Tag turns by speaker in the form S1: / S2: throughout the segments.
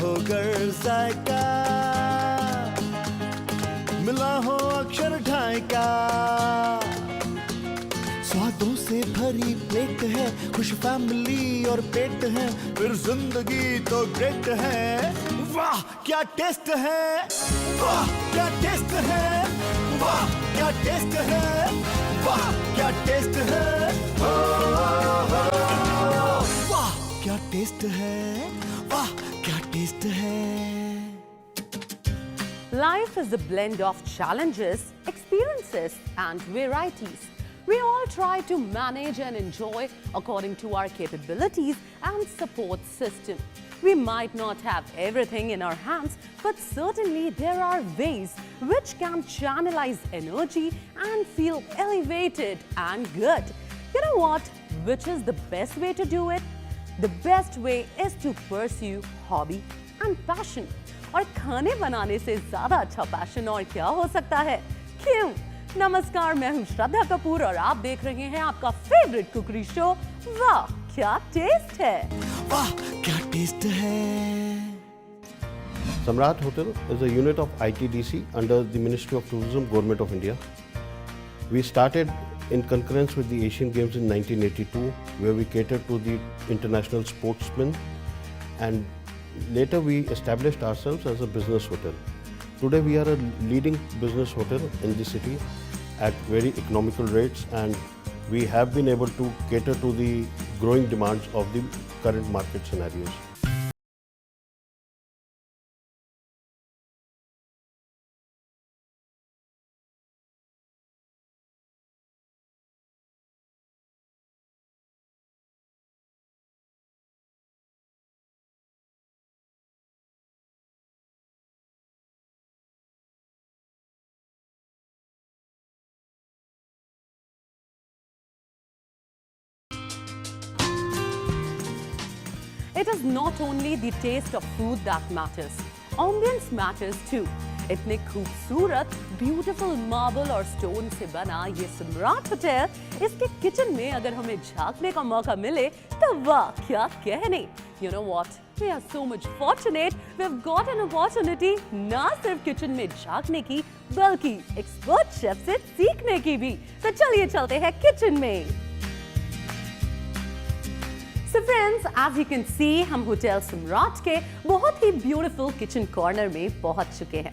S1: हो गर जायका, मिला हो अक्षर ढाई का। स्वादों से भरी प्लेट है, खुश फैमिली और पेट है, फिर जिंदगी तो ग्रेट है। वाह क्या टेस्ट है, वाह क्या टेस्ट है, वाह क्या टेस्ट है, वाह क्या टेस्ट है, वाह क्या टेस्ट है, वाह क्या टेस्ट है।
S2: Life is a blend of challenges, experiences, and varieties. We all try to manage and enjoy according to our capabilities and support system. We might not have everything in our hands, but certainly there are ways which can channelize energy and feel elevated and good. You know what? Which is the best way to do it? The best way is to pursue hobby and passion. और खाने बनाने से ज्यादा अच्छा passion और क्या हो सकता है? क्यों? नमस्कार, मैं हूं श्रद्धा कपूर और आप देख रहे हैं आपका फेवरेट कुकरी शो वाह क्या टेस्ट है।
S1: वाह क्या टेस्ट है।
S3: Samrat Hotel is a unit of ITDC under the Ministry of Tourism, Government of India. We started in concurrence with the Asian Games in 1982, where we catered to the international sportsmen, and later we established ourselves as a business hotel. Today we are a leading business hotel in the city at very economical rates, and we have been able to cater to the growing demands of the current market scenarios.
S2: It is not only the taste of food that matters, ambience matters too. इतने खूबसूरत beautiful marble और stone से बना ये सम्राट hotel, इसके kitchen में अगर हमें झांकने का मौका मिले तो वाह क्या कहने। You know what? We are so much fortunate. We've got an opportunity ना सिर्फ किचन में झांकने की बल्कि एक्सपर्ट शेफ से सीखने की भी। तो चलिए चलते हैं किचन में। So friends, as you can see, हम होटल सम्राट के बहुत ही ब्यूटीफुल किचन कॉर्नर में पहुंच चुके हैं।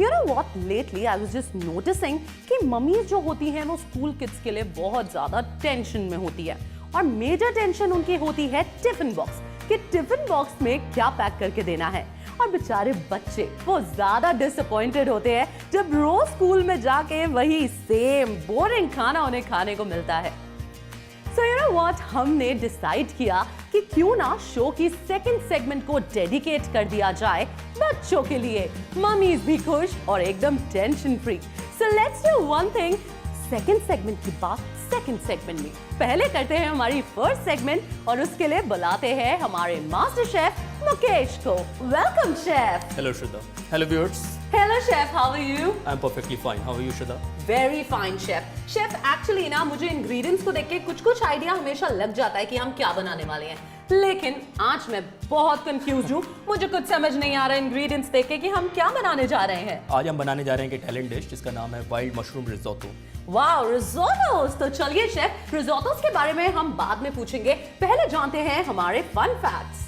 S2: You know what? Lately, I was just noticing कि मम्मीज जो होती हैं वो स्कूल किड्स के लिए बहुत ज्यादा टेंशन में होती है, और मेजर टेंशन उनकी होती है टिफिन बॉक्स, कि टिफिन बॉक्स में क्या पैक करके देना है। और बेचारे बच्चे वो ज्यादा डिसअपॉइंटेड होते हैं जब रोज स्कूल में जाके वही सेम बोरिंग खाना उन्हें खाने को मिलता है। So you know what? हमने डिसाइड किया कि क्यों ना शो की सेकंड सेगमेंट को डेडिकेट कर दिया जाए बच्चों के लिए, मम्मीज भी खुश और एकदम tension free. So let's do one thing, second segment की बात सेकंड सेगमेंट में। पहले करते हैं हमारी फर्स्ट सेगमेंट और उसके लिए बुलाते हैं हमारे मास्टर शेफ मुकेश को। Welcome chef.
S4: Hello Shraddha. Hello viewers.
S2: Hello chef, how are you?
S4: I'm perfectly fine. How are you Shraddha?
S2: Very fine chef. Chef actually ना मुझे इंग्रेडिएंट्स को देख के कुछ आइडिया हमेशा लग जाता है कि हम क्या बनाने वाले हैं, लेकिन आज मैं बहुत कंफ्यूज हूँ। मुझे कुछ समझ नहीं आ रहा इंग्रेडिएंट्स देख के कि हम क्या बनाने जा रहे हैं।
S4: आज हम बनाने जा रहे हैं एक इटालियन डिश जिसका नाम है वाइल्ड मशरूम रिजोटो।
S2: वाओ, रिजोटोस। तो चलिए शेफ, रिजोटोस के बारे में हम बाद में पूछेंगे, पहले जानते हैं हमारे fun facts.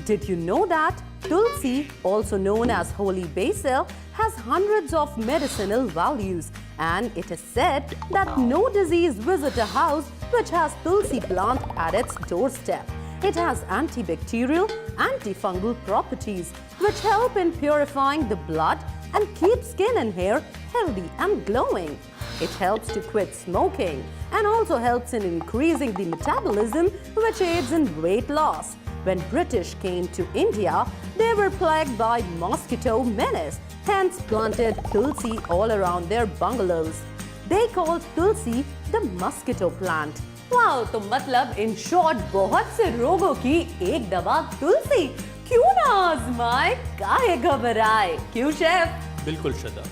S2: Did you know that Tulsi, also known as holy basil, has hundreds of medicinal values, and it is said that no disease visits a house which has Tulsi plant at its doorstep. It has antibacterial, antifungal properties which help in purifying the blood and keep skin and hair healthy and glowing. It helps to quit smoking and also helps in increasing the metabolism, which aids in weight loss. When British came to India, they were plagued by mosquito menace, hence planted Tulsi all around their bungalows. They called Tulsi the mosquito plant. Wow, तो मतलब in short बहुत से रोगों की एक दवा तुलसी। क्यों ना आजमाए, काहे घबराए, क्यों शेफ?
S4: बिल्कुल श्रद्धा,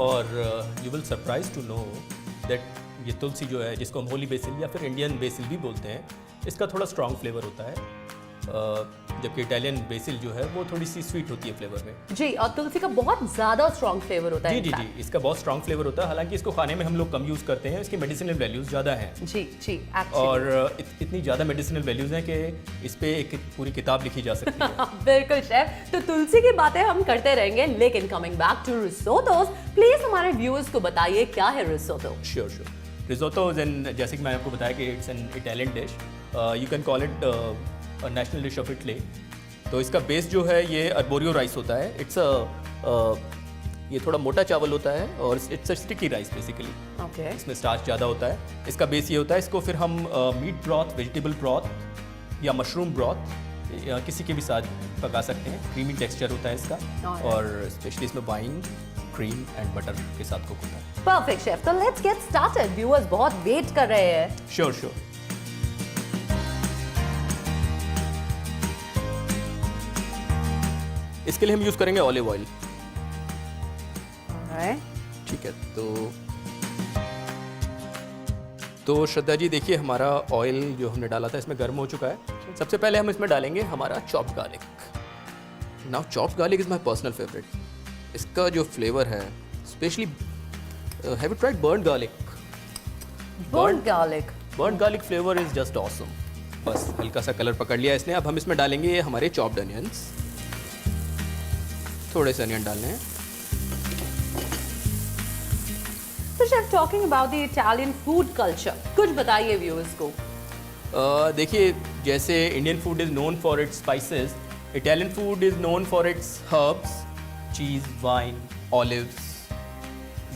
S4: और you will surprise to know that ये तुलसी जो है, जिसको हम होली बेसिल या फिर इंडियन बेसिल भी बोलते हैं, इसका थोड़ा स्ट्रॉन्ग फ्लेवर होता है। जबकि इटालियन बेसिल जो है वो थोड़ी सी स्वीट होती है फ्लेवर में।
S2: जी, और तुलसी का बहुत ज्यादा स्ट्रॉन्ग फ्लेवर होता है।
S4: जी जी जी, इसका बहुत स्ट्रॉन्ग फ्लेवर होता है। हालांकि इसको खाने में हम लोग कम यूज़ करते हैं, इसकी मेडिसिनल वैल्यूज़ ज़्यादा हैं।
S2: जी जी,
S4: और इतनी ज़्यादा मेडिसिनल वैल्यूज़ हैं कि इस पे एक पूरी किताब लिखी जा सकती है।
S2: बिल्कुल शेफ, तो तुलसी की बातें हम करते रहेंगे, लेकिन कमिंग बैक टू रिसोटोस, प्लीज हमारे व्यूअर्स को बताइए क्या है रिसोटो।
S4: Sure sure. रिजोटो जैसे कि मैंने आपको बताया कि it's an Italian dish, you can call it national dish of Italy. तो इसका बेस जो है ये अर्बोरियो राइस होता है। ये थोड़ा मोटा चावल होता है और it's a sticky rice basically.
S2: Okay,
S4: इसमें स्टार्च ज़्यादा होता है। इसका बेस ये होता है, इसको फिर हम मीट ब्रॉथ, वेजिटेबल ब्रॉथ या मशरूम ब्रॉथ या किसी के भी साथ पका सकते हैं। क्रीमी टेक्सचर होता है इसका और स्पेशली इसमें वाइन, क्रीम एंड बटर के साथ कुक होता है।
S2: परफेक्ट शेफ, तो लेट्स गेट स्टार्टेड। व्यूअर्स बहुत वेट कर रहे हैं।
S4: Sure sure. इसके लिए हम यूज़ करेंगे ऑलिव ऑयल। ठीक है, तो श्रद्धा जी देखिए हमारा ऑयल जो हमने डाला था इसमें गर्म हो चुका है। सबसे पहले हम इसमें डालेंगे हमारा chopped garlic. Now chopped garlic is my personal favourite. इसका जो फ्लेवर है specially, have you tried burned garlic? Burned garlic flavour is just awesome. बस हल्का सा कलर पकड़ लिया इसने। अब हम इसमें डालेंगे ये हमारे चॉप्ड अनियंस। थोड़े से अनियन डालने हैं।
S2: तो chef, talking about the Italian food culture, कुछ बताइए व्यूअर्स को।
S4: देखिए, जैसे Indian food is known for its spices, Italian food is known for its herbs, cheese, wine, olives,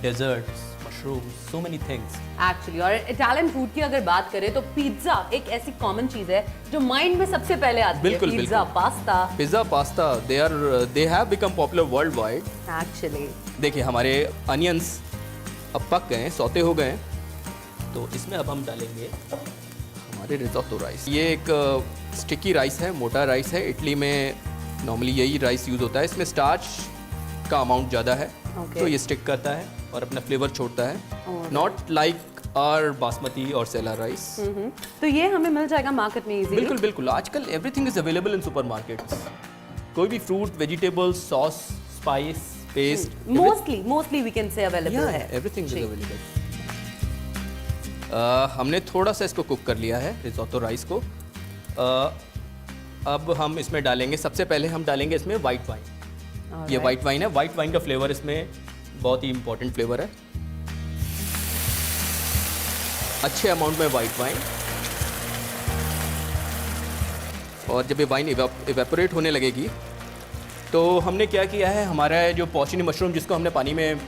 S4: desserts, mushrooms, so many things
S2: actually. और Italian food की अगर बात करें तो पिज्जा एक ऐसी कॉमन चीज है जो माइंड में सबसे पहले आती है।
S4: बिल्कुल,
S2: pizza, pasta.
S4: Pizza, pasta, they have become popular world wide.
S2: Actually
S4: देखिए हमारे अनियंस अब पक गए हैं, सौते हो गए हैं। तो इसमें अब हम डालेंगे हमारे रिज़ोटो राइस। ये एक स्टिकी राइस है, मोटा राइस है। इटली में नॉर्मली यही राइस यूज़ होता है। इसमें स्टार्च का अमाउंट ज़्यादा है, तो ये स्टिक करता है और अपना फ्लेवर छोड़ता है। नॉट लाइक आवर बासमती और सेला राइस।
S2: तो ये हमें मिल जाएगा मार्केट में इजीली?
S4: बिल्कुल बिल्कुल। आजकल everything is available in supermarkets. कोई भी fruit, vegetables, sauce, spice, paste,
S2: mostly we can say available है।
S4: Everything is available. हमने थोड़ा सा इसको कुक कर लिया है रिज़ोटो राइस को। अब हम इसमें डालेंगे, सबसे पहले हम डालेंगे इसमें वाइट वाइन। ये वाइट वाइन है। वाइट वाइन का फ्लेवर इसमें बहुत ही इंपॉर्टेंट फ्लेवर है। अच्छे अमाउंट में वाइट वाइन। और जब ये वाइन इवेपोरेट होने लगेगी तो हमने क्या किया है, हमारा जो पोर्चिनी मशरूम जिसको हमने पानी में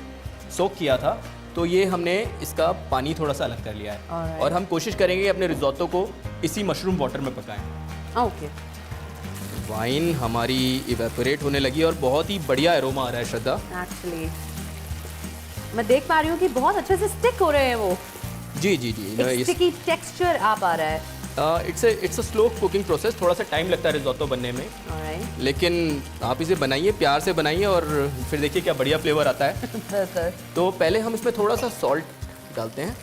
S4: सोक किया था, तो ये हमने इसका पानी थोड़ा सा अलग कर लिया है। और हम कोशिश करेंगे अपने रिज़ोटो को इसी मशरूम वाटर में पकाएं।
S2: ओके।
S4: वाइन हमारी इवेपोरेट होने लगी और बहुत ही बढ़िया एरोमा आ रहा है श्रद्धा।
S2: एक्चुअली मैं देख पा रही हूँ कि बहुत अच्छे से स्टिक हो रहे हैं वो।
S4: जी जी जी,
S2: स्टिकी टेक्सचर आ पा रहा है।
S4: It's a slow cooking process. थोड़ा सा टाइम लगता है रिज़ोटो बनने में, लेकिन आप इसे बनाइए, प्यार से बनाइए और फिर देखिए क्या बढ़िया फ्लेवर आता है। तो पहले हम इसमें थोड़ा सा सॉल्ट डालते हैं।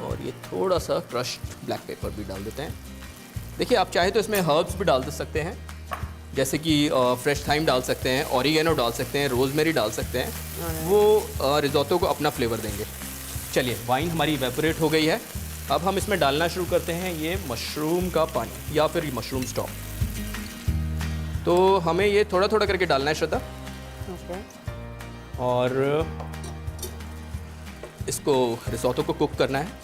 S4: और ये थोड़ा सा क्रश्ड ब्लैक पेपर भी डाल देते हैं। देखिए आप चाहे तो इसमें हर्ब्स भी डाल सकते हैं, जैसे कि फ्रेश थाइम डाल सकते हैं, ऑरिगेनो डाल सकते हैं, रोजमेरी डाल सकते हैं। वो रिज़ोटो को अपना फ्लेवर देंगे। चलिए, वाइन हमारी इवेपोरेट हो गई है। अब हम इसमें डालना शुरू करते हैं ये मशरूम का पानी या फिर मशरूम स्टॉक। तो हमें ये थोड़ा थोड़ा करके डालना है श्रद्धा। और इसको रिज़ोटो को कुक करना है।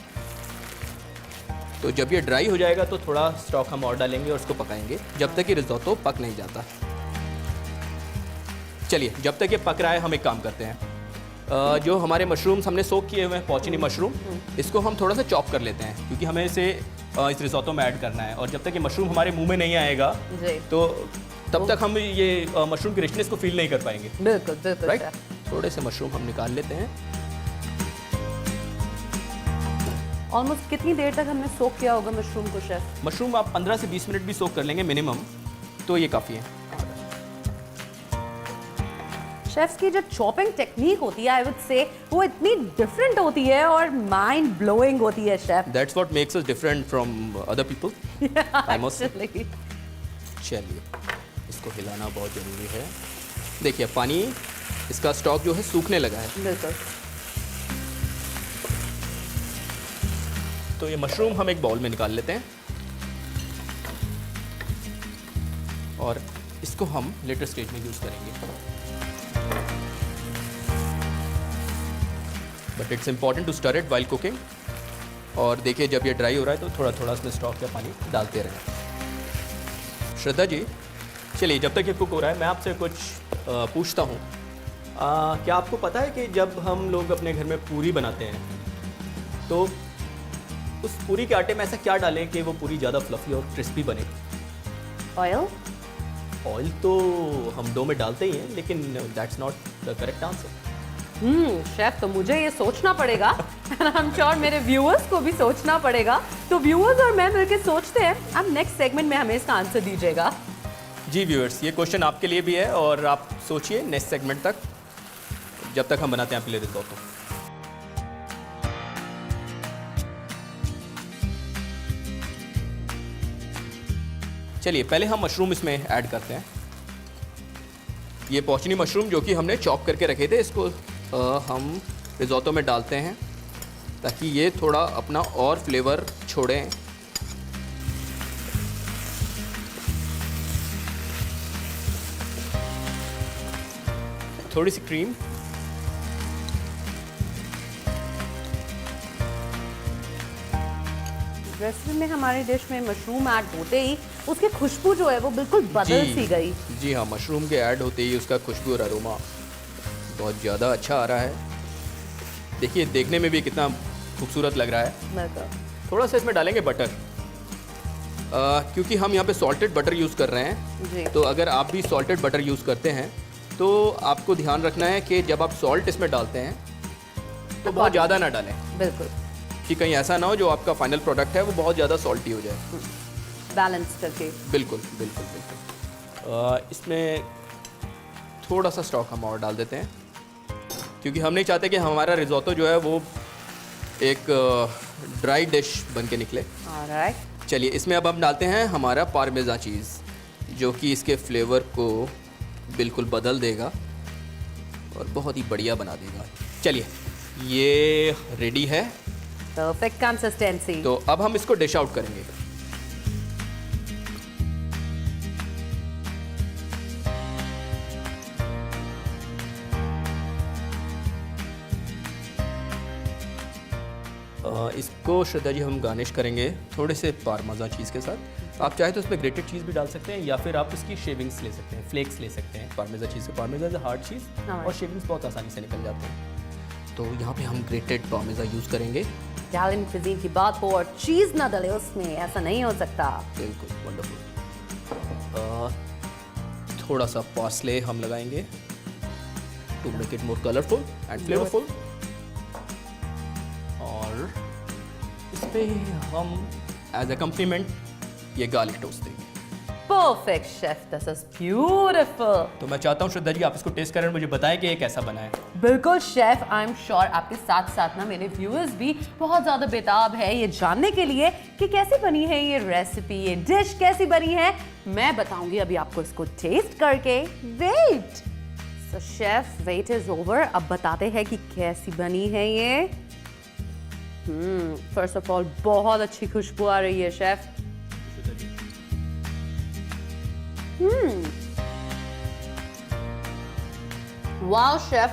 S4: तो जब ये ड्राई हो जाएगा तो थोड़ा स्टॉक हम और डालेंगे और उसको पकाएंगे जब तक कि रिज़ोटो पक नहीं जाता। चलिए, जब तक ये पक रहा है हम एक काम करते हैं। जो हमारे मशरूम्स हमने सोक किए हुए हैं, पोर्चिनी मशरूम, इसको हम थोड़ा सा चॉप कर लेते हैं क्योंकि हमें इसे इस रिज़ोटो में ऐड करना है। और जब तक ये मशरूम हमारे मुंह में नहीं आएगा तो तब तक हम ये मशरूम की रिचनेस को फील नहीं कर पाएंगे।
S2: बिल्कुल बिल्कुल।
S4: राइट, थोड़े से मशरूम हम निकाल लेते हैं।
S2: ऑलमोस्ट कितनी देर तक हमने सोक किया होगा मशरूम को शेफ?
S4: मशरूम आप 15 से 20 मिनट भी सोक कर लेंगे मिनिमम, तो ये काफ़ी है।
S2: शेफ्स की जो चॉपिंग टेक्निक होती है आई वुड से वो इतनी डिफरेंट होती है और माइंड ब्लोइंग होती है chef.
S4: That's what makes us different from other people. I must. चलिए, इसको हिलाना बहुत ज़रूरी है। देखिए पानी, इसका स्टॉक जो है सूखने लगा है।
S2: बिल्कुल।
S4: तो ये मशरूम हम एक बाउल में निकाल लेते हैं और इसको हम लेटर स्टेज में यूज़ करेंगे। But it's important to stir it while cooking. और देखिए जब ये ड्राई हो रहा है तो थोड़ा थोड़ा इसमें स्टॉक का पानी डालते रहें। श्रद्धा जी, चलिए जब तक ये कुक हो रहा है मैं आपसे कुछ पूछता हूँ। क्या आपको पता है कि जब हम लोग अपने घर में पूरी बनाते हैं तो उस पूरी के आटे में ऐसा क्या डालें कि वो पूरी ज़्यादा फ्लफी और क्रिस्पी बने?
S2: ऑयल।
S4: ऑयल तो हम डो में डालते ही हैं, लेकिन that's not the correct answer.
S2: Chef, तो मुझे ये सोचना पड़ेगा एंड आई एम श्योर मेरे व्यूअर्स को भी सोचना पड़ेगा। तो व्यूअर्स और मैं मिलकर सोचते हैं, अब नेक्स्ट सेगमेंट में हमें इसका आंसर दीजिएगा।
S4: जी व्यूअर्स, ये क्वेश्चन आपके लिए भी है और आप सोचिए नेक्स्ट सेगमेंट तक, जब तक हम बनाते हैं आपके लिए रिज़ोटो। चलिए पहले हम मशरूम इसमें ऐड करते हैं। ये पोर्चनी मशरूम जो कि हमने चॉप करके रखे थे, इसको हम रिज़ोटो में डालते हैं ताकि ये थोड़ा अपना और फ्लेवर छोड़ें। थोड़ी सी क्रीम,
S2: रेसिपी में हमारी डिश में मशरूम ऐड होते ही उसकी खुशबू जो है वो बिल्कुल बदल सी गई।
S4: जी हाँ, मशरूम के ऐड होते ही उसका खुशबू और अरोमा बहुत ज़्यादा अच्छा आ रहा है। देखिए देखने में भी कितना खूबसूरत लग रहा है। थोड़ा सा इसमें डालेंगे बटर, क्योंकि हम यहाँ पे सॉल्टेड बटर यूज़ कर रहे हैं
S2: जी।
S4: तो अगर आप भी सॉल्टेड बटर यूज़ करते हैं तो आपको ध्यान रखना है कि जब आप सॉल्ट इसमें डालते हैं तो बहुत ज़्यादा ना डालें।
S2: बिल्कुल।
S4: कि कहीं ऐसा ना हो जो आपका फाइनल प्रोडक्ट है वो बहुत ज़्यादा सॉल्टी हो जाए।
S2: बैलेंस करके।
S4: बिल्कुल बिल्कुल बिल्कुल। इसमें थोड़ा सा स्टॉक हम और डाल देते हैं क्योंकि हम नहीं चाहते कि हमारा रिज़ोटो जो है वो एक ड्राई डिश बन के निकले।
S2: ऑलराइट।
S4: चलिए इसमें अब हम डालते हैं हमारा पार्मेज़ान चीज़ जो कि इसके फ्लेवर को बिल्कुल बदल देगा और बहुत ही बढ़िया बना देगा। चलिए ये रेडी है,
S2: परफेक्ट कंसिस्टेंसी।
S4: तो अब हम इसको डिश आउट करेंगे। इसको श्रद्धा जी हम गार्निश करेंगे थोड़े से पार्मेज़ान चीज़ के साथ। आप चाहे तो इसमें ग्रेटेड चीज़ भी डाल सकते हैं या फिर आप इसकी शेविंग्स ले सकते हैं, फ्लेक्स ले सकते हैं पार्मेज़ान चीज़ के। पार्मेज़ान इज हार्ड चीज़ और शेविंग्स बहुत आसानी से निकल जाते हैं। तो यहाँ पे हम ग्रेटेड पार्मेज़ान यूज़ करेंगे।
S2: इटालियन क्विजीन की बात हो और चीज़ ना डले उसमें, ऐसा नहीं हो सकता।
S4: बिल्कुल वंडरफुल। थोड़ा सा पार्सले हम लगाएंगे to make it more colourful and flavourful. और इस पे हम एज अकम्पलीमेंट ये गार्लिक टोस्ट देंगे।
S2: Perfect chef, this is beautiful.
S4: तो मैं चाहता हूँ श्रद्धा जी आप इसको टेस्ट करें और मुझे बताएं कि ये कैसा बना है।
S2: बिल्कुल शेफ, आई एम श्योर आपके साथ साथ ना मेरे व्यूअर्स भी बहुत ज़्यादा बेताब है ये जानने के लिए कि कैसी बनी है ये रेसिपी, ये डिश कैसी बनी है। मैं बताऊंगी अभी आपको इसको टेस्ट करके। Wait, so chef wait is over. अब बताते हैं कि कैसी बनी है ये। फर्स्ट ऑफ ऑल बहुत अच्छी खुशबू आ रही है chef. Wow chef,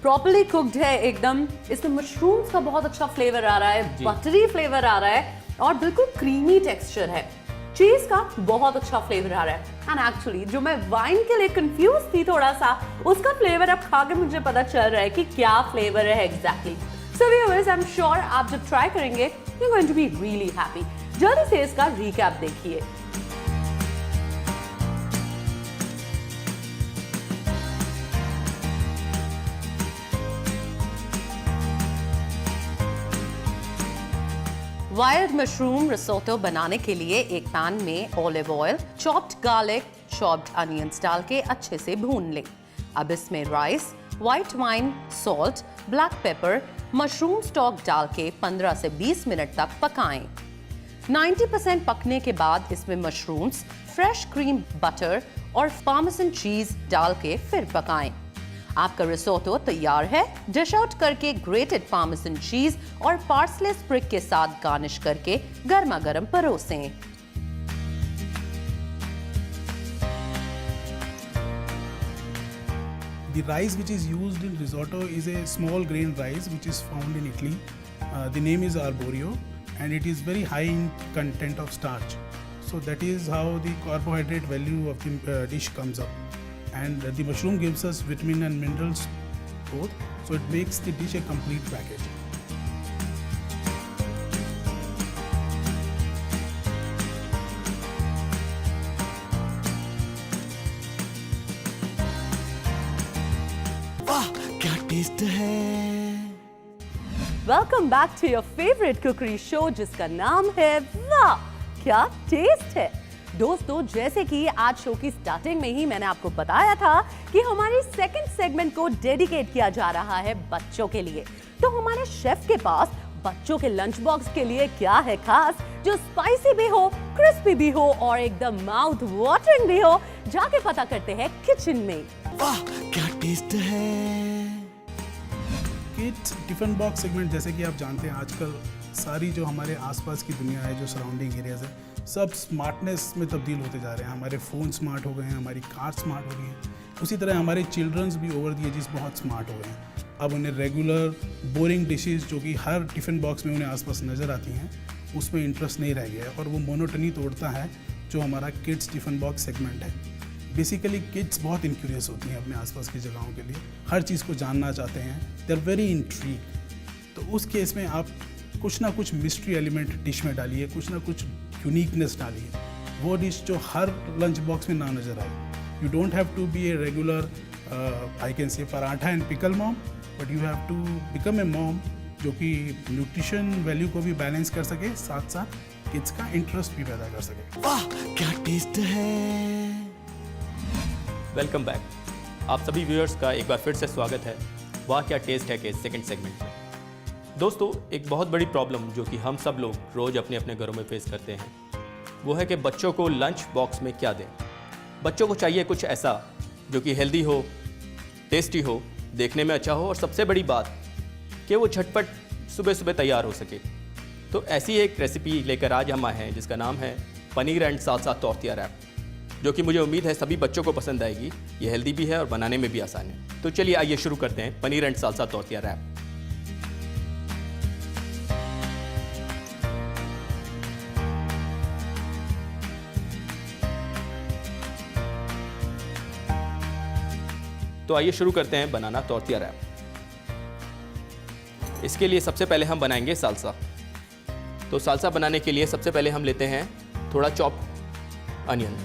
S2: properly cooked है एकदम। इसमें मशरूम्स का बहुत अच्छा फ्लेवर आ रहा है, बटरी फ्लेवर आ रहा है और बिल्कुल क्रीमी टेक्सचर है। चीज का बहुत अच्छा फ्लेवर आ रहा है। एंड एक्चुअली जो मैं वाइन के लिए कंफ्यूज थी थोड़ा सा, उसका फ्लेवर अब खा के मुझे पता चल रहा है कि क्या फ्लेवर है exactly. So viewers, I am sure आप जब ट्राई करेंगे you are going to be really happy. जल्दी से इसका रिकैप देखिए। वाइल्ड मशरूम रिसोटो बनाने के लिए एक पैन में olive oil, chopped garlic, chopped onions डाल के अच्छे से भून लें। अब इसमें rice, white wine, salt, black paper, mushroom stock डाल के 15 से 20 मिनट तक पकाएं। 90% पकने के बाद इसमें मशरूम्स, फ्रेश क्रीम बटर और पार्मेसन चीज डाल के फिर पकाएं। आपका रिसोटो तैयार है। डिश आउट करके ग्रेटेड पार्मेसन चीज और पार्सले स्प्रिग के साथ गार्निश करके गर्मा गर्म परोसें।
S5: The rice which is used in risotto is a small grain rice which is found in Italy. The name is arborio and it is very high in content of starch. So that is how the carbohydrate value of the dish comes up. And the mushroom gives us vitamin and minerals both. So it makes the dish a complete package.
S1: वाह क्या taste है।
S2: Welcome back to your favourite cookery show जिसका नाम है वाह क्या taste है। दोस्तों, जैसे कि आज शो की स्टार्टिंग में ही मैंने आपको बताया था कि हमारी सेकंड सेगमेंट को डेडिकेट किया जा रहा है बच्चों के लिए, तो हमारे शेफ के पास बच्चों के लंच बॉक्स के लिए क्या है खास जो स्पाइसी भी हो, क्रिस्पी भी हो और एकदम माउथ वाटरिंग भी हो। जाके पता करते हैं किचन में।
S1: वाह क्या टेस्ट है।
S5: किड्स टिफिन बॉक्स सेगमेंट, जैसे कि आप जानते हैं आजकल सारी जो हमारे आसपास की दुनिया है, जो सराउंडिंग एरियाज है, सब स्मार्टनेस में तब्दील होते जा रहे हैं। हमारे फ़ोन स्मार्ट हो गए हैं, हमारी कार स्मार्ट हो रही है, उसी तरह हमारे चिल्ड्रंस भी ओवर द एजेस बहुत स्मार्ट हो गए हैं। अब उन्हें रेगुलर बोरिंग डिशेस जो कि हर टिफ़िन बॉक्स में उन्हें आसपास नज़र आती हैं, उसमें इंटरेस्ट नहीं रह गया है और वो मोनोटनी तोड़ता है जो हमारा किड्स टिफ़िन बॉक्स सेगमेंट है। बेसिकली किड्स बहुत इंक्यूरियस होती हैं अपने आसपास की जगहों के लिए, हर चीज़ को जानना चाहते हैं, दे आर वेरी इंट्रीग। तो उस केस में आप कुछ ना कुछ मिस्ट्री एलिमेंट डिश में डालिए, कुछ ना कुछ यूनिकनेस डालिए, वो डिश जो हर लंच बॉक्स में ना नज़र आए। You don't have to be a regular I can say paratha and pickle mom, but you have to become a mom जो कि न्यूट्रिशन वैल्यू को भी बैलेंस कर सके, साथ साथ किड्स का इंटरेस्ट भी पैदा कर सके।
S1: वाह क्या टेस्ट है।
S4: Welcome back. आप सभी व्यूअर्स का एक बार फिर से स्वागत है वाह क्या टेस्ट है के सेकंड सेगमेंट में। दोस्तों, एक बहुत बड़ी प्रॉब्लम जो कि हम सब लोग रोज़ अपने अपने घरों में फेस करते हैं वो है कि बच्चों को लंच बॉक्स में क्या दें। बच्चों को चाहिए कुछ ऐसा जो कि हेल्दी हो, टेस्टी हो, देखने में अच्छा हो और सबसे बड़ी बात कि वो झटपट सुबह सुबह तैयार हो सके। तो ऐसी एक रेसिपी लेकर आज हम आए हैं जिसका नाम है paneer and salsa tortilla wrap, जो कि मुझे उम्मीद है सभी बच्चों को पसंद आएगी। ये हेल्दी भी है और बनाने में भी आसान है। तो चलिए आइए शुरू करते हैं paneer and salsa tortilla wrap. तो आइए शुरू करते हैं बनाना टॉर्टिया रैप। इसके लिए सबसे पहले हम बनाएंगे सालसा। तो सालसा बनाने के लिए सबसे पहले हम लेते हैं थोड़ा चॉप अनियन।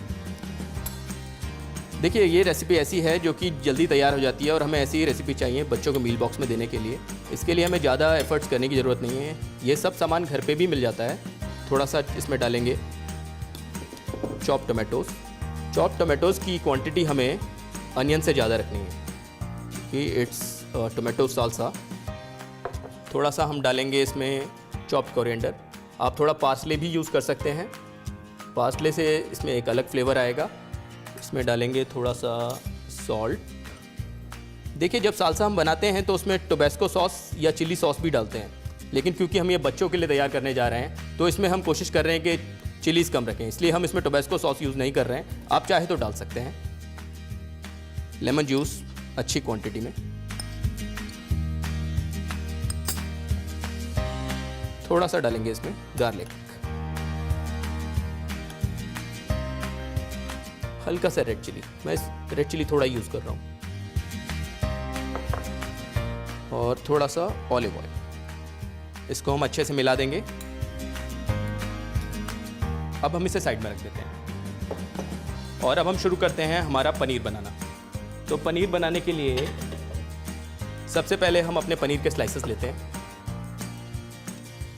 S4: देखिए, ये रेसिपी ऐसी है जो कि जल्दी तैयार हो जाती है और हमें ऐसी ही रेसिपी चाहिए बच्चों को मील बॉक्स में देने के लिए। इसके लिए हमें ज़्यादा एफर्ट्स करने की ज़रूरत नहीं है, ये सब सामान घर पे भी मिल जाता है। थोड़ा सा इसमें डालेंगे चॉप टोमेटोज़। चॉप टोमेटोज़ की क्वांटिटी हमें अनियन से ज़्यादा रखनी है कि इट्स टोमेटो सालसा। थोड़ा सा हम डालेंगे इसमें चॉप्ड कोरिएंडर। आप थोड़ा पार्सले भी यूज़ कर सकते हैं, पार्सले से इसमें एक अलग फ्लेवर आएगा। इसमें डालेंगे थोड़ा सा सॉल्ट। देखिए, जब सालसा हम बनाते हैं तो उसमें टोबैस्को सॉस या चिली सॉस भी डालते हैं, लेकिन क्योंकि हम ये बच्चों के लिए तैयार करने जा रहे हैं तो इसमें हम कोशिश कर रहे हैं कि चिलीज़ कम रखें, इसलिए हम इसमें टोबैस्को सॉस यूज़ नहीं कर रहे हैं। आप चाहे तो डाल सकते हैं। लेमन जूस अच्छी क्वांटिटी में, थोड़ा सा डालेंगे इसमें गार्लिक, हल्का सा रेड चिली। मैं रेड चिली थोड़ा यूज़ कर रहा हूँ, और थोड़ा सा ऑलिव ऑयल। इसको हम अच्छे से मिला देंगे। अब हम इसे साइड में रख देते हैं और अब हम शुरू करते हैं हमारा पनीर बनाना। तो पनीर बनाने के लिए सबसे पहले हम अपने पनीर के स्लाइसेस लेते हैं।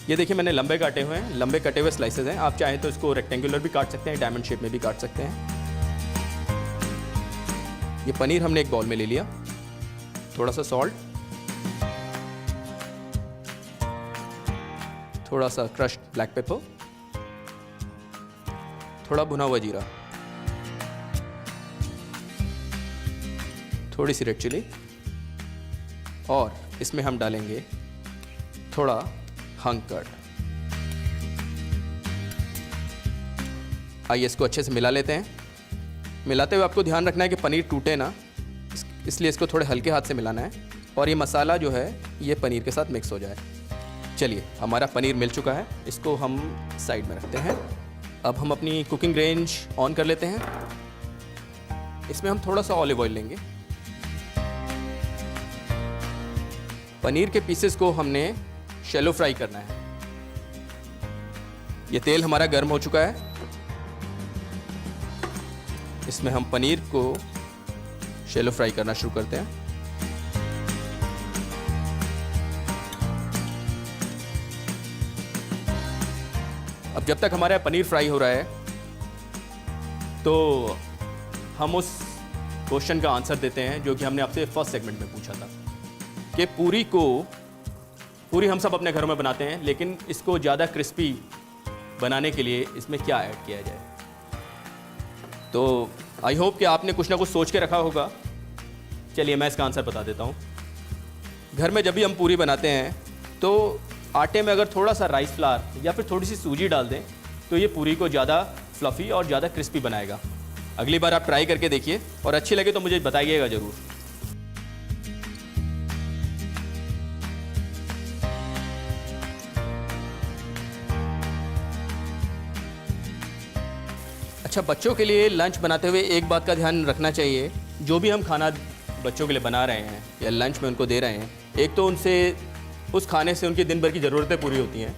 S4: ये देखिए, मैंने लंबे काटे हुए हैं, लंबे कटे हुए स्लाइसेस हैं। आप चाहें तो इसको रेक्टेंगुलर भी काट सकते हैं, डायमंड शेप में भी काट सकते हैं। ये पनीर हमने एक बाउल में ले लिया, थोड़ा सा सॉल्ट, थोड़ा सा क्रश्ड ब्लैक पेपर, थोड़ा भुना हुआ जीरा, थोड़ी सी रेड चिली, और इसमें हम डालेंगे थोड़ा हंग कर्ड। आइए इसको अच्छे से मिला लेते हैं। मिलाते हुए आपको ध्यान रखना है कि पनीर टूटे ना, इसलिए इसको थोड़े हल्के हाथ से मिलाना है और ये मसाला जो है ये पनीर के साथ मिक्स हो जाए। चलिए हमारा पनीर मिल चुका है, इसको हम साइड में रखते हैं। अब हम अपनी कुकिंग रेंज ऑन कर लेते हैं। इसमें हम थोड़ा सा ऑलिव ऑयल लेंगे। पनीर के पीसेस को हमने शैलो फ्राई करना है। ये तेल हमारा गर्म हो चुका है, इसमें हम पनीर को शैलो फ्राई करना शुरू करते हैं। अब जब तक हमारा पनीर फ्राई हो रहा है तो हम उस क्वेश्चन का आंसर देते हैं जो कि हमने आपसे फर्स्ट सेगमेंट में पूछा था कि पूरी हम सब अपने घरों में बनाते हैं, लेकिन इसको ज़्यादा क्रिस्पी बनाने के लिए इसमें क्या ऐड किया जाए। तो आई होप कि आपने कुछ ना कुछ सोच के रखा होगा। चलिए मैं इसका आंसर बता देता हूँ। घर में जब भी हम पूरी बनाते हैं तो आटे में अगर थोड़ा सा राइस फ्लावर या फिर थोड़ी सी सूजी डाल दें तो ये पूरी को ज़्यादा फ्लफ़ी और ज़्यादा क्रिस्पी बनाएगा। अगली बार आप ट्राई करके देखिए और अच्छी लगे तो मुझे बताइएगा ज़रूर। अच्छा, बच्चों के लिए लंच बनाते हुए एक बात का ध्यान रखना चाहिए। जो भी हम खाना बच्चों के लिए बना रहे हैं या लंच में उनको दे रहे हैं, एक तो उस खाने से उनकी दिन भर की ज़रूरतें पूरी होती हैं,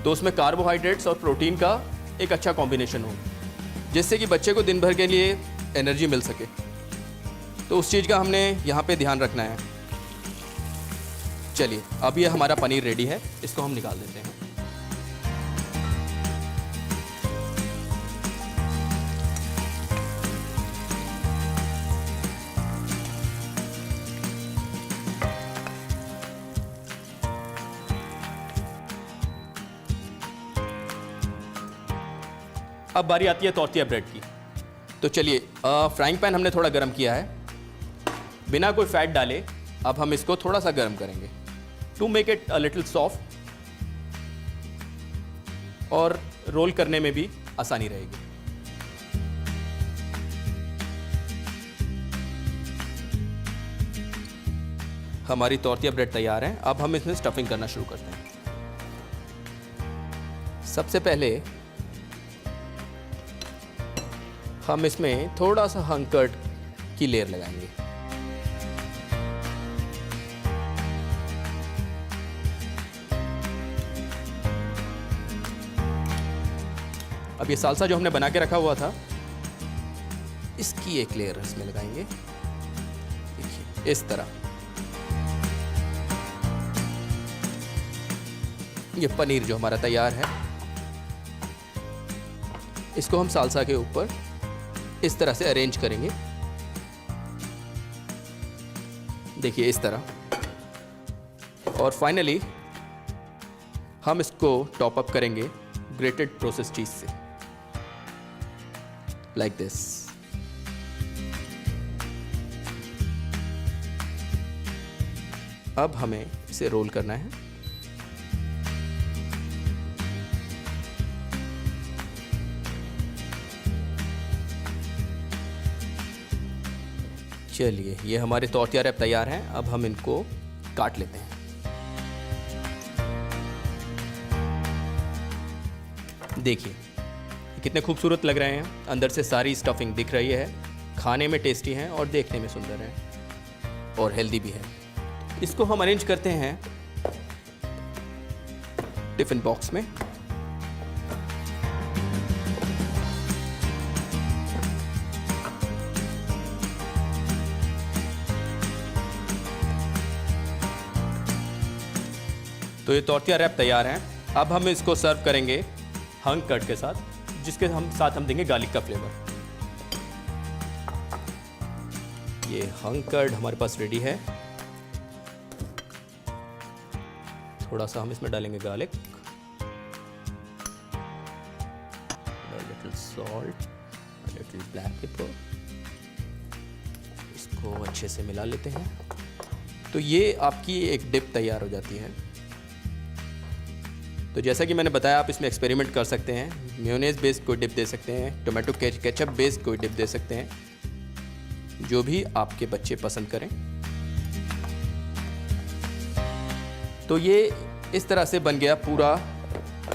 S4: तो उसमें कार्बोहाइड्रेट्स और प्रोटीन का एक अच्छा कॉम्बिनेशन हो जिससे कि बच्चे को दिन भर के लिए एनर्जी मिल सके। तो उस चीज़ का हमने यहाँ पे ध्यान रखना है। चलिए अब ये हमारा पनीर रेडी है, इसको हम निकाल देते हैं। अब बारी आती है तोरतिया ब्रेड की। तो चलिए फ्राइंग पैन हमने थोड़ा गर्म किया है, बिना कोई फैट डाले अब हम इसको थोड़ा सा गर्म करेंगे to make it a little soft, और रोल करने में भी आसानी रहेगी। हमारी तोरतिया ब्रेड तैयार है। अब हम इसमें स्टफिंग करना शुरू करते हैं। सबसे पहले हम इसमें थोड़ा सा हंग कर्ड की लेयर लगाएंगे। अब ये सालसा जो हमने बना के रखा हुआ था, इसकी एक लेयर इसमें लगाएंगे, देखिए इस तरह। ये पनीर जो हमारा तैयार है, इसको हम सालसा के ऊपर इस तरह से अरेंज करेंगे, देखिए इस तरह। और फाइनली हम इसको टॉप अप करेंगे ग्रेटेड प्रोसेस्ड चीज से, लाइक दिस। अब हमें इसे रोल करना है। चलिए ये हमारे तोरतिया रैप तैयार हैं। अब हम इनको काट लेते हैं। देखिए कितने खूबसूरत लग रहे हैं, अंदर से सारी स्टफिंग दिख रही है, खाने में टेस्टी हैं और देखने में सुंदर हैं और हेल्दी भी है। इसको हम अरेंज करते हैं टिफिन बॉक्स में। तो ये तोरतिया रैप तैयार हैं। अब हम इसको सर्व करेंगे हंग कर्ड के साथ, जिसके साथ हम देंगे गार्लिक का फ्लेवर। ये हंग कर्ड हमारे पास रेडी है। थोड़ा सा हम इसमें डालेंगे garlic, little salt, little black pepper. इसको अच्छे से मिला लेते हैं। तो ये आपकी एक डिप तैयार हो जाती है। तो जैसा कि मैंने बताया, आप इसमें एक्सपेरिमेंट कर सकते हैं। मेयोनेज़ बेस्ड कोई डिप दे सकते हैं, टोमेटो केचप बेस्ड कोई डिप दे सकते हैं, जो भी आपके बच्चे पसंद करें। तो ये इस तरह से बन गया पूरा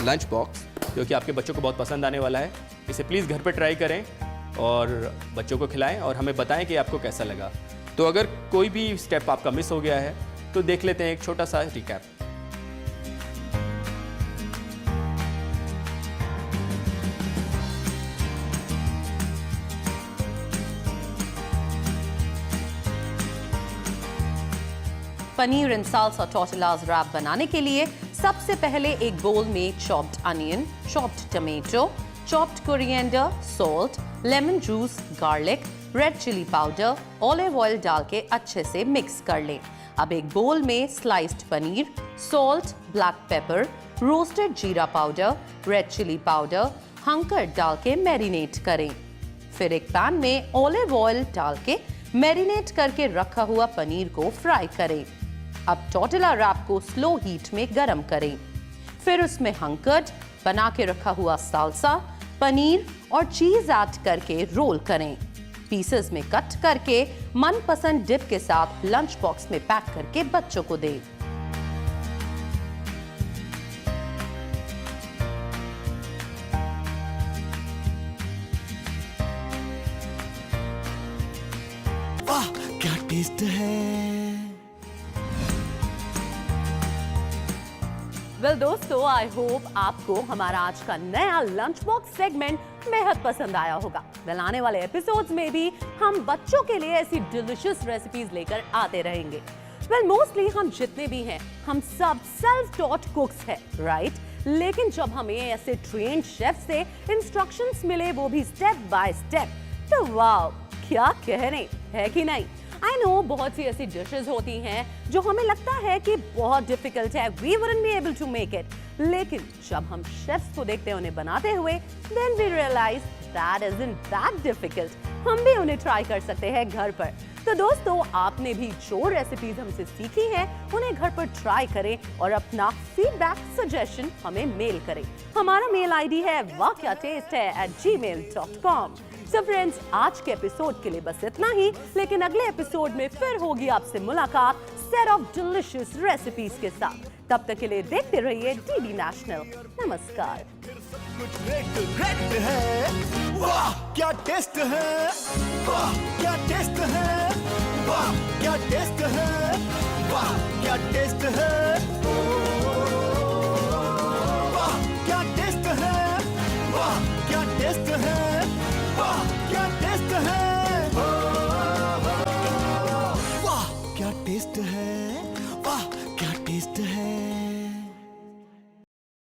S4: लंच बॉक्स, जो कि आपके बच्चों को बहुत पसंद आने वाला है। इसे प्लीज़ घर पे ट्राई करें और बच्चों को खिलाएं और हमें बताएं कि आपको कैसा लगा। तो अगर कोई भी स्टेप आपका मिस हो गया है तो देख लेते हैं एक छोटा सा recap.
S2: Paneer and salsa tortillas wrap बनाने के लिए सबसे पहले एक बोल में chopped onion, chopped tomato, chopped coriander, salt, lemon juice, garlic, red chilli powder, olive oil डाल के अच्छे से मिक्स कर लें। अब एक बोल में sliced paneer, salt, black pepper, roasted jeera powder, red chilli powder, hung curd डाल के मैरिनेट करें। फिर एक पैन में ऑलिव ऑयल डाल के मैरिनेट करके रखा हुआ पनीर को फ्राई करें। अब टोर्टिला रैप को स्लो हीट में गरम करें। फिर उसमें हंकर्ड, बना के रखा हुआ साल्सा, पनीर और चीज ऐड करके रोल करें। पीसेस में कट करके मनपसंद डिप के साथ लंच बॉक्स में पैक करके बच्चों को दें।
S1: वाह क्या टेस्ट है।
S2: वेल दोस्तों, आई होप आपको हमारा आज का नया लंच बॉक्स सेगमेंट बेहद पसंद आया होगा। वेल आने वाले एपिसोड्स में भी हम बच्चों के लिए ऐसी डिलिशियस रेसिपीज लेकर आते रहेंगे। वेल मोस्टली हम जितने भी हैं, हम सब सेल्फ टॉट कुक्स हैं, राइट? लेकिन जब हमें ऐसे ट्रेन्ड शेफ से इंस्ट्रक्शंस मिले, वो भी स्टेप बाय स्टेप, तो वाह क्या कहने, है कि नहीं? आई नो बहुत सी ऐसी डिशेस होती हैं जो हमें लगता है कि बहुत डिफिकल्ट है, we wouldn't be able to make it, लेकिन जब हम शेफ्स को देखते हैं उन्हें बनाते हुए, then we realise that isn't that difficult. हम भी उन्हें ट्राई कर सकते हैं घर पर। तो दोस्तों, आपने भी जो रेसिपीज हमसे सीखी हैं उन्हें घर पर ट्राई करें और अपना फीडबैक सजेशन हमें मेल करें। हमारा मेल आईडी है wakyatastethai@gmail.com। सो फ्रेंड्स, आज के एपिसोड के लिए बस इतना ही, लेकिन अगले एपिसोड में फिर होगी आपसे मुलाकात सेट ऑफ डिलिशियस रेसिपीज के साथ। तब तक के लिए देखते रहिए डीडी नेशनल। नमस्कार।
S1: कुछ रेड है, वाह क्या टेस्ट है, वाह क्या टेस्ट है, वाह क्या टेस्ट है, वाह क्या टेस्ट है।